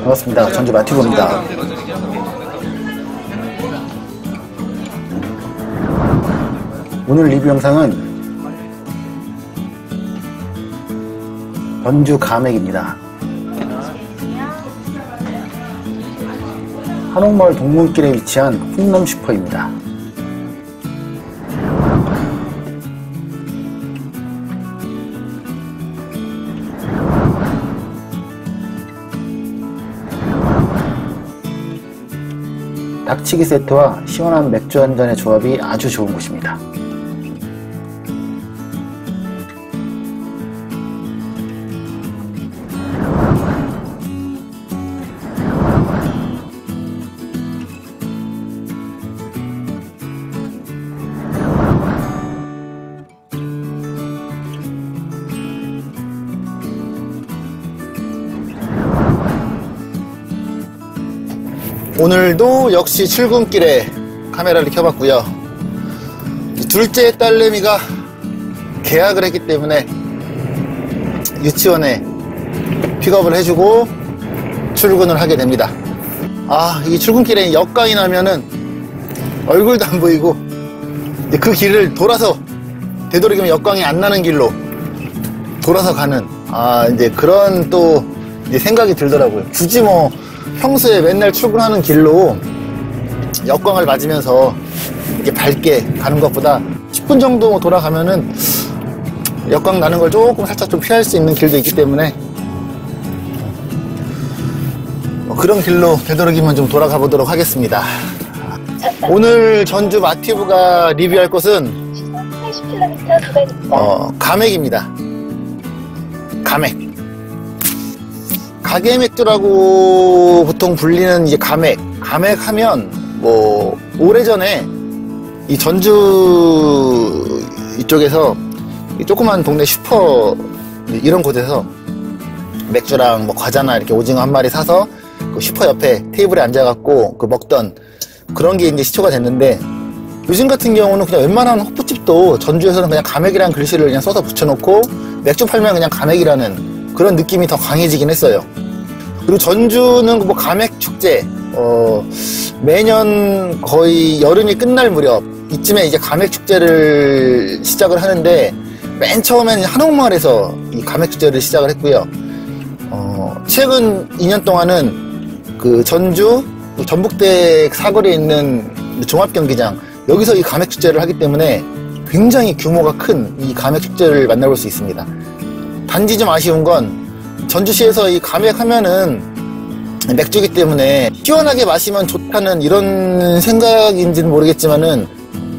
반갑습니다. 전주 마티브입니다. 오늘 리뷰 영상은 전주 가맥입니다. 한옥마을 동문길에 위치한 풍남슈퍼입니다. 닭치기 세트와 시원한 맥주 한 잔의 조합이 아주 좋은 곳입니다. 오늘도 역시 출근길에 카메라를 켜봤고요. 둘째 딸내미가 계약을 했기 때문에 유치원에 픽업을 해주고 출근을 하게 됩니다. 이 출근길에 역광이 나면은 얼굴도 안 보이고 그 길을 돌아서 되도록이면 역광이 안 나는 길로 돌아서 가는 이제 그런 또 이제 생각이 들더라고요. 굳이 뭐 평소에 맨날 출근하는 길로 역광을 맞으면서 이렇게 밝게 가는 것보다 10분 정도 돌아가면은 역광 나는 걸 조금 살짝 좀 피할 수 있는 길도 있기 때문에 그런 길로 되도록이면 좀 돌아가 보도록 하겠습니다. 오늘 전주 마티브가 리뷰할 곳은 가맥입니다. 가맥. 가게 맥주라고 보통 불리는 이제 가맥 하면 뭐 오래전에 이 전주 이쪽에서 이 조그만 동네 슈퍼 이런 곳에서 맥주랑 뭐 과자나 이렇게 오징어 한 마리 사서 그 슈퍼 옆에 테이블에 앉아갖고 그 먹던 그런 게 이제 시초가 됐는데, 요즘 같은 경우는 그냥 웬만한 호프집도 전주에서는 그냥 가맥이라는 글씨를 그냥 써서 붙여놓고 맥주 팔면 그냥 가맥이라는 그런 느낌이 더 강해지긴 했어요. 그리고 전주는 뭐 가맥 축제, 매년 거의 여름이 끝날 무렵 이쯤에 이제 가맥 축제를 시작을 하는데, 맨 처음에는 한옥마을에서 이 가맥 축제를 시작을 했고요. 최근 2년 동안은 그 전주 전북대 사거리에 있는 종합경기장, 여기서 이 가맥 축제를 하기 때문에 굉장히 규모가 큰 이 가맥 축제를 만나볼 수 있습니다. 단지 좀 아쉬운 건 전주시에서 이 가맥 하면은 맥주기 때문에 시원하게 마시면 좋다는 이런 생각인지는 모르겠지만은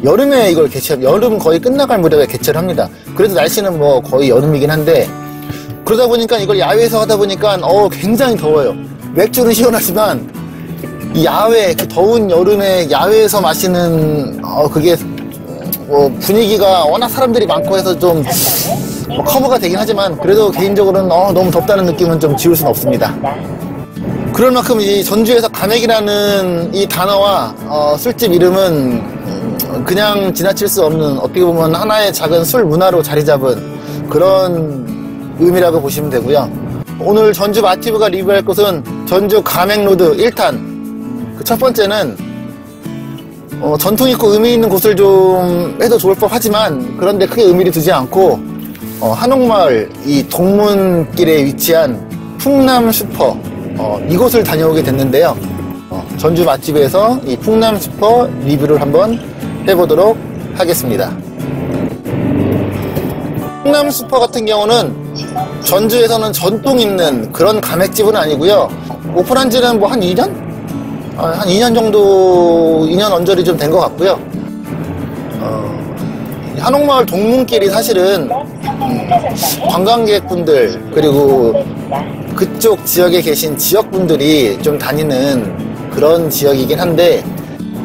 여름에 이걸 여름 거의 끝나갈 무렵에 개최를 합니다. 그래도 날씨는 뭐 거의 여름이긴 한데, 그러다 보니까 이걸 야외에서 하다 보니까 굉장히 더워요. 맥주는 시원하지만 이 야외, 그 더운 여름에 야외에서 마시는 그게 뭐 분위기가 워낙 사람들이 많고 해서 좀 커버가 되긴 하지만, 그래도 개인적으로는 너무 덥다는 느낌은 좀 지울 수는 없습니다. 그럴 만큼 이 전주에서 가맥이라는 이 단어와 술집 이름은 그냥 지나칠 수 없는, 어떻게 보면 하나의 작은 술 문화로 자리 잡은 그런 의미라고 보시면 되고요. 오늘 전주 마티브가 리뷰할 곳은 전주 가맥로드 1탄. 그 첫 번째는 전통 있고 의미 있는 곳을 좀 해도 좋을 법하지만, 그런데 크게 의미를 두지 않고 한옥마을 이 동문길에 위치한 풍남슈퍼, 이곳을 다녀오게 됐는데요. 전주 맛집에서 이 풍남슈퍼 리뷰를 한번 해보도록 하겠습니다. 풍남슈퍼 같은 경우는 전주에서는 전통 있는 그런 가맥집은 아니고요. 오픈한 지는 뭐 한 2년? 한 2년 정도, 2년 언저리 좀 된 것 같고요. 한옥마을 동문길이 사실은 관광객분들, 그리고 그쪽 지역에 계신 지역분들이 좀 다니는 그런 지역이긴 한데,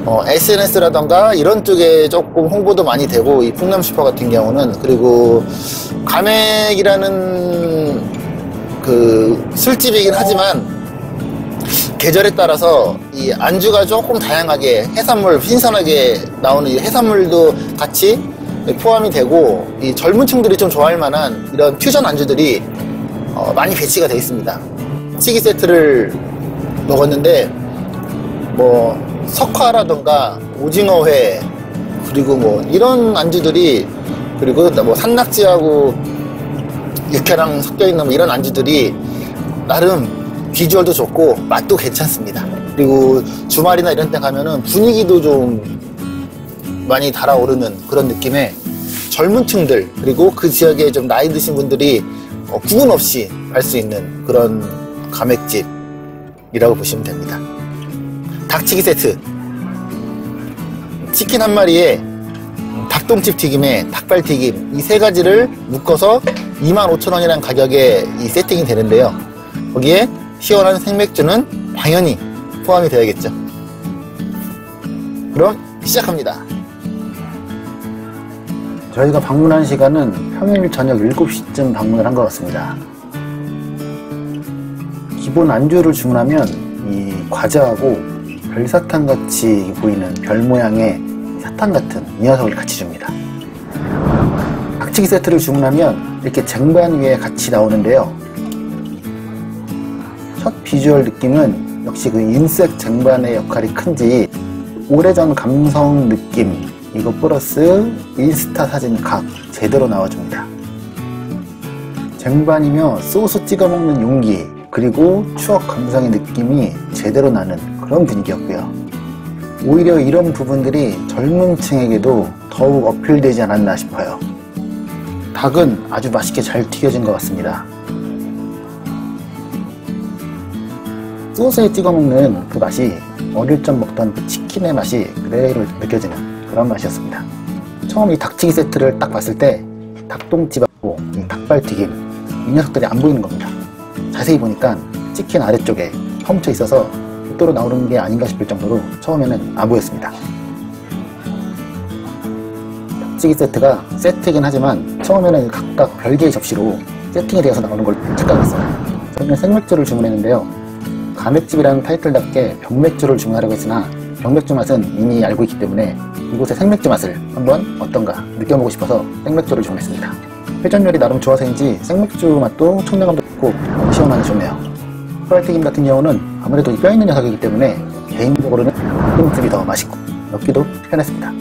SNS라던가 이런 쪽에 조금 홍보도 많이 되고, 이 풍남슈퍼 같은 경우는, 그리고 가맥이라는 그 술집이긴 하지만 계절에 따라서 이 안주가 조금 다양하게, 해산물 신선하게 나오는 이 해산물도 같이 포함이 되고, 이 젊은 층들이 좀 좋아할 만한 이런 퓨전 안주들이 많이 배치가 되어 있습니다. 치기 세트를 먹었는데 뭐 석화라던가 오징어회 그리고 뭐 이런 안주들이, 그리고 뭐 산낙지하고 육회랑 섞여있는 뭐 이런 안주들이 나름 비주얼도 좋고 맛도 괜찮습니다. 그리고 주말이나 이런 때 가면은 분위기도 좀 많이 달아오르는 그런 느낌의 젊은 층들, 그리고 그 지역에 좀 나이 드신 분들이 구분 없이 갈 수 있는 그런 가맥집이라고 보시면 됩니다. 닭치기 세트, 치킨 한 마리에 닭똥집 튀김에 닭발튀김, 이 세 가지를 묶어서 25,000원이라는 가격에 이 세팅이 되는데요. 거기에 시원한 생맥주는 당연히 포함이 되어야겠죠. 그럼 시작합니다. 저희가 방문한 시간은 평일 저녁 7시쯤 방문을 한 것 같습니다. 기본 안주를 주문하면 이 과자하고 별사탕같이 보이는 별 모양의 사탕 같은 이 녀석을 같이 줍니다. 닭치기 세트를 주문하면 이렇게 쟁반 위에 같이 나오는데요. 첫 비주얼 느낌은 역시 그银색 쟁반의 역할이 큰지 오래전 감성 느낌, 이거 플러스 인스타 사진 각 제대로 나와줍니다. 쟁반이며 소스 찍어 먹는 용기, 그리고 추억 감성의 느낌이 제대로 나는 그런 분위기였고요. 오히려 이런 부분들이 젊은 층에게도 더욱 어필되지 않았나 싶어요. 닭은 아주 맛있게 잘 튀겨진 것 같습니다. 소스에 찍어 먹는 그 맛이 어릴 적 먹던 그 치킨의 맛이 그대로 느껴지는 그런 맛이었습니다. 처음 이 닭치기 세트를 딱 봤을 때 닭똥집하고 이 닭발튀김, 이 녀석들이 안 보이는 겁니다. 자세히 보니까 치킨 아래쪽에 멈춰 있어서 별도로 나오는 게 아닌가 싶을 정도로 처음에는 안 보였습니다. 닭치기 세트가 세트이긴 하지만 처음에는 각각 별개의 접시로 세팅이 되어서 나오는 걸 착각했어요. 저희는 생맥주를 주문했는데요. 가맥집이라는 타이틀답게 병맥주를 주문하려고 했으나 병맥주 맛은 이미 알고 있기 때문에 이곳의 생맥주 맛을 한번 어떤가 느껴보고 싶어서 생맥주를 주문했습니다. 회전 요리 나름 좋아서인지 생맥주 맛도 청량감도 좋고 시원하게 좋네요. 닭발튀김 같은 경우는 아무래도 뼈 있는 녀석이기 때문에 개인적으로는 닭똥집이 더 맛있고 먹기도 편했습니다.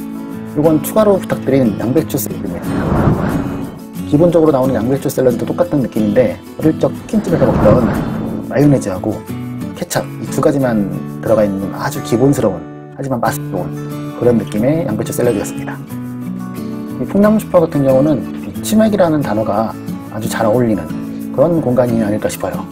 이건 추가로 부탁드린 양배추 샐러드입니다. 기본적으로 나오는 양배추 샐러드도 똑같은 느낌인데 어릴 적 치킨집에서 먹던 마요네즈하고 케찹, 이 두 가지만 들어가 있는 아주 기본스러운 하지만 맛이 좋은 그런 느낌의 양배추 샐러드였습니다. 이 풍남슈퍼 같은 경우는 이 치맥이라는 단어가 아주 잘 어울리는 그런 공간이 아닐까 싶어요.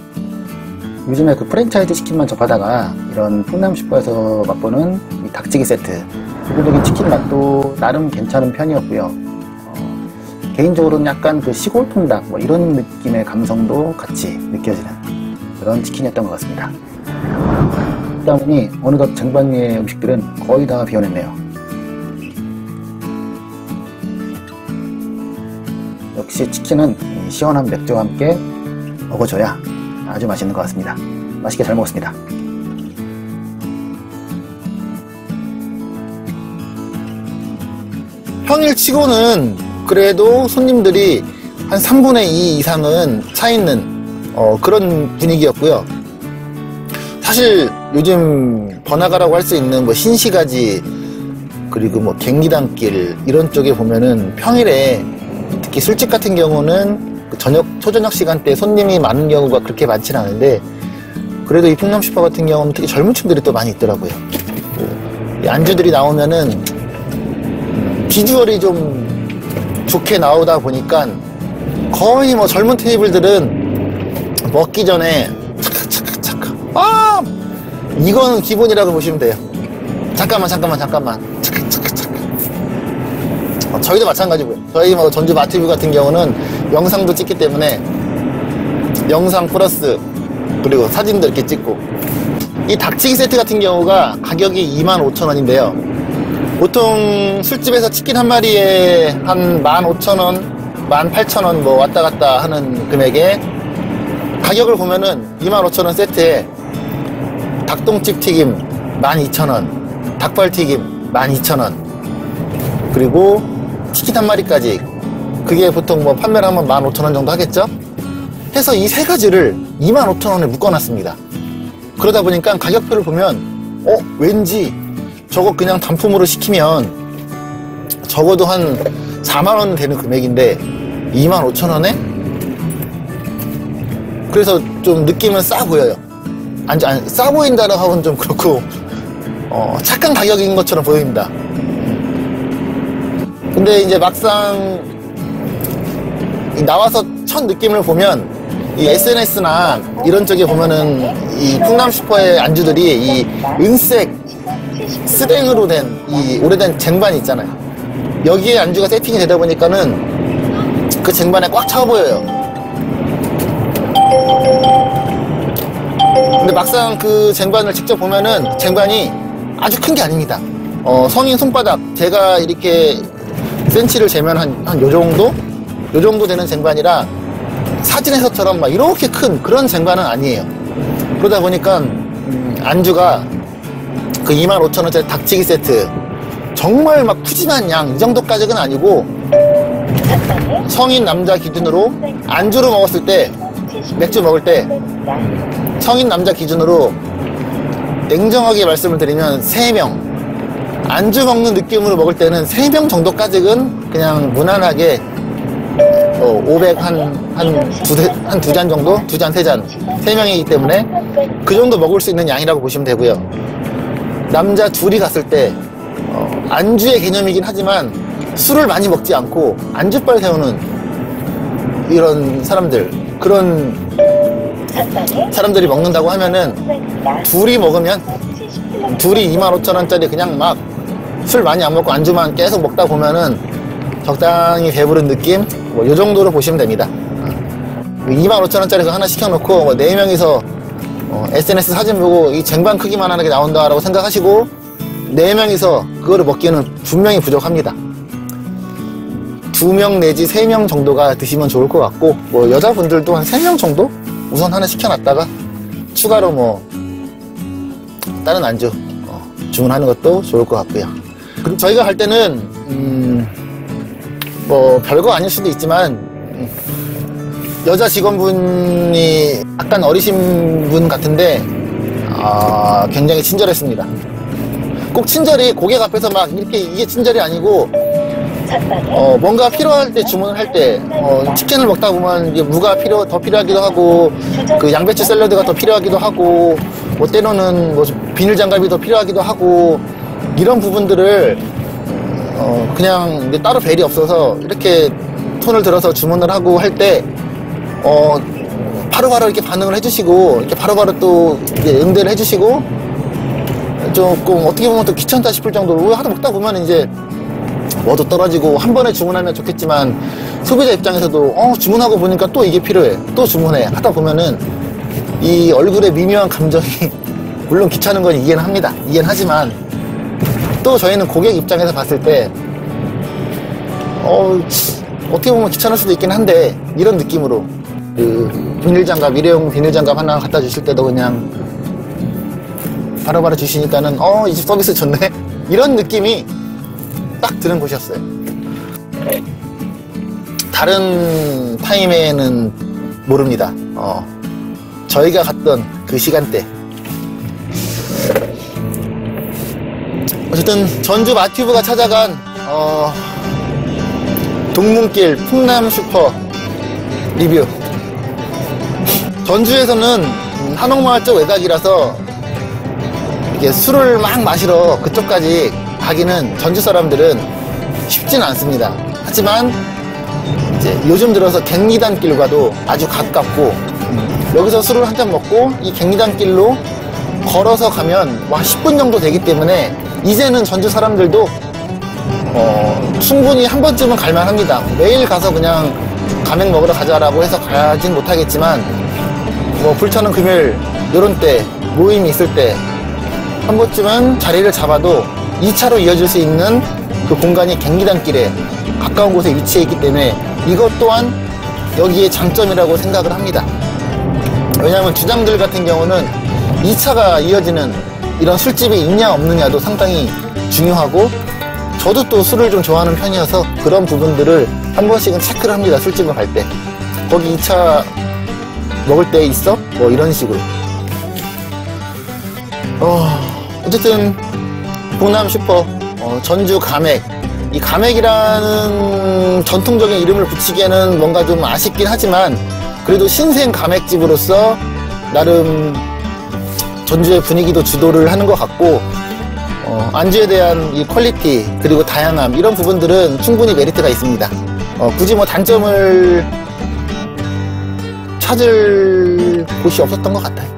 요즘에 그 프랜차이즈 치킨만 접하다가 이런 풍남슈퍼에서 맛보는 이 닭치기 세트, 기본적인 치킨 맛도 나름 괜찮은 편이었고요. 개인적으로는 약간 그 시골 통닭 뭐 이런 느낌의 감성도 같이 느껴지는 그런 치킨이었던 것 같습니다. 그러다 보니 어느덧 쟁반 위의 음식들은 거의 다 비워냈네요. 역시 치킨은 시원한 맥주와 함께 먹어줘야 아주 맛있는 것 같습니다. 맛있게 잘 먹었습니다. 평일치고는 그래도 손님들이 한 3분의 2 이상은 차 있는 그런 분위기였고요. 사실 요즘 번화가라고 할 수 있는 뭐 신시가지 그리고 뭐 갱리단길 이런 쪽에 보면은 평일에 특히 술집 같은 경우는 초저녁 시간대 손님이 많은 경우가 그렇게 많지는 않은데, 그래도 이 풍남슈퍼 같은 경우는 특히 젊은 층들이 또 많이 있더라고요. 이 안주들이 나오면은 비주얼이 좀 좋게 나오다 보니까 거의 뭐 젊은 테이블들은 먹기 전에 차카 이거는 기본이라고 보시면 돼요. 잠깐만 저희도 마찬가지고요. 저희 뭐 전주 마티뷰 같은 경우는 영상도 찍기 때문에 영상 플러스 그리고 사진도 이렇게 찍고, 이 닭치기 세트 같은 경우가 가격이 25,000원인데요 보통 술집에서 치킨 한 마리에 한 15,000원 18,000원 뭐 왔다 갔다 하는 금액에 가격을 보면은 25,000원 세트에 닭똥집 튀김 12,000원, 닭발튀김 12,000원, 그리고 치킨 한 마리까지, 그게 보통 뭐 판매를 하면 15,000원 정도 하겠죠? 해서 이 세 가지를 25,000원에 묶어놨습니다. 그러다 보니까 가격표를 보면 왠지 저거 그냥 단품으로 시키면 적어도 한 4만원 되는 금액인데 25,000원에? 그래서 좀 느낌은 싸 보여요. 아니, 싸 보인다라고 하면 좀 그렇고 착한 가격인 것처럼 보입니다. 근데 이제 막상 나와서 첫 느낌을 보면 이 SNS나 이런 쪽에 보면은 이 풍남슈퍼의 안주들이 이 은색 스댕으로 된 이 오래된 쟁반이 있잖아요. 여기에 안주가 세팅이 되다 보니까는 그 쟁반에 꽉 차 보여요. 근데 막상 그 쟁반을 직접 보면은 쟁반이 아주 큰 게 아닙니다. 성인 손바닥, 제가 이렇게 센치를 재면 한 요 정도? 요 정도 되는 쟁반이라 사진에서처럼 막 이렇게 큰 그런 쟁반은 아니에요. 그러다 보니까 안주가 그 25,000원짜리 닭치기 세트 정말 막 푸짐한 양 이 정도까지는 아니고 성인 남자 기준으로 안주로 먹었을 때 맥주 먹을 때 성인 남자 기준으로 냉정하게 말씀을 드리면 3명 안주 먹는 느낌으로 먹을 때는 3명 정도까지는 그냥 무난하게 500 한 두 잔 정도? 2잔, 3잔 3명이기 때문에 그 정도 먹을 수 있는 양이라고 보시면 되고요. 남자 둘이 갔을 때 안주의 개념이긴 하지만 술을 많이 먹지 않고 안주빨 세우는 이런 사람들, 그런 사람들이 먹는다고 하면은 둘이 먹으면 둘이 25,000원짜리 그냥 막 술 많이 안 먹고 안주만 계속 먹다 보면은 적당히 배부른 느낌? 뭐 요 정도로 보시면 됩니다. 25,000원짜리 하나 시켜놓고 뭐 4명이서 SNS 사진 보고 이 쟁반 크기만 하게 나온다라고 생각하시고 4명이서 그거를 먹기에는 분명히 부족합니다. 2명 내지 3명 정도가 드시면 좋을 것 같고, 뭐 여자분들도 한 3명 정도 우선 하나 시켜놨다가 추가로 뭐 다른 안주 주문하는 것도 좋을 것 같고요. 그리고 저희가 갈 때는 뭐 별거 아닐 수도 있지만 여자 직원분이 약간 어리신 분 같은데 굉장히 친절했습니다. 꼭 친절히 고객 앞에서 막 이렇게 이게 친절이 아니고 뭔가 필요할 때 주문을 할 때 치킨을 먹다 보면 이게 무가 더 필요하기도 하고 그 양배추 샐러드가 더 필요하기도 하고 뭐 때로는 뭐 비닐 장갑이 더 필요하기도 하고 이런 부분들을 그냥 따로 벨이 없어서 이렇게 톤을 들어서 주문을 하고 할 때 바로바로 이렇게 반응을 해주시고 이렇게 바로바로 또 응대를 해주시고 조금 어떻게 보면 또 귀찮다 싶을 정도로 하다 먹다 보면 이제 뭐도 떨어지고 한 번에 주문하면 좋겠지만 소비자 입장에서도 주문하고 보니까 또 이게 필요해 또 주문해 하다 보면은 이 얼굴에 미묘한 감정이 물론 귀찮은 건 이해는 합니다. 이해는 하지만 또 저희는 고객 입장에서 봤을 때 어떻게 보면 귀찮을 수도 있긴 한데 이런 느낌으로 그 비닐장갑 일회용 비닐장갑 하나 갖다 주실 때도 그냥 바로바로 주시니까는 이 집 서비스 좋네 이런 느낌이 딱 드는 곳이었어요. 다른 타임에는 모릅니다. 저희가 갔던 그 시간대 어쨌든 전주 마튜브가 찾아간 동문길 풍남슈퍼 리뷰. 전주에서는 한옥마을 쪽 외곽이라서 이게 술을 막 마시러 그쪽까지 가기는 전주 사람들은 쉽지는 않습니다. 하지만 이제 요즘 들어서 갱리단길과도 아주 가깝고 여기서 술을 한 잔 먹고 이 갱리단길로 걸어서 가면 10분 정도 되기 때문에 이제는 전주 사람들도 충분히 한 번쯤은 갈만합니다. 매일 가서 그냥 가맥 먹으러 가자라고 해서 가진 못하겠지만 뭐 불타는 금요일 이런 때 모임이 있을 때 한 번쯤은 자리를 잡아도 2차로 이어질 수 있는 그 공간이 갱리단길에 가까운 곳에 위치해 있기 때문에 이것 또한 여기에 장점이라고 생각을 합니다. 왜냐하면 주장들 같은 경우는 2차가 이어지는 이런 술집이 있냐 없느냐도 상당히 중요하고 저도 또 술을 좀 좋아하는 편이어서 그런 부분들을 한 번씩은 체크를 합니다. 술집을 갈 때 거기 2차 먹을 때 있어? 뭐 이런 식으로. 어쨌든 봉남 슈퍼, 전주 가맥, 이 가맥이라는 전통적인 이름을 붙이기에는 뭔가 좀 아쉽긴 하지만 그래도 신생 가맥집으로서 나름 전주의 분위기도 주도를 하는 것 같고, 안주에 대한 이 퀄리티 그리고 다양함 이런 부분들은 충분히 메리트가 있습니다. 굳이 뭐 단점을 찾을 곳이 없었던 것 같아요.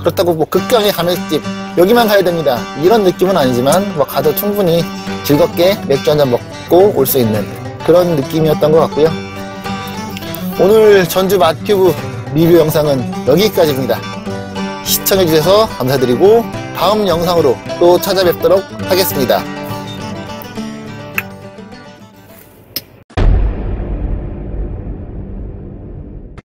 그렇다고 뭐 극강의 가맥집 여기만 가야 됩니다 이런 느낌은 아니지만 뭐 가도 충분히 즐겁게 맥주 한잔 먹고 올 수 있는 그런 느낌이었던 것 같고요. 오늘 전주 맛큐브 리뷰 영상은 여기까지입니다. 시청해주셔서 감사드리고 다음 영상으로 또 찾아뵙도록 하겠습니다.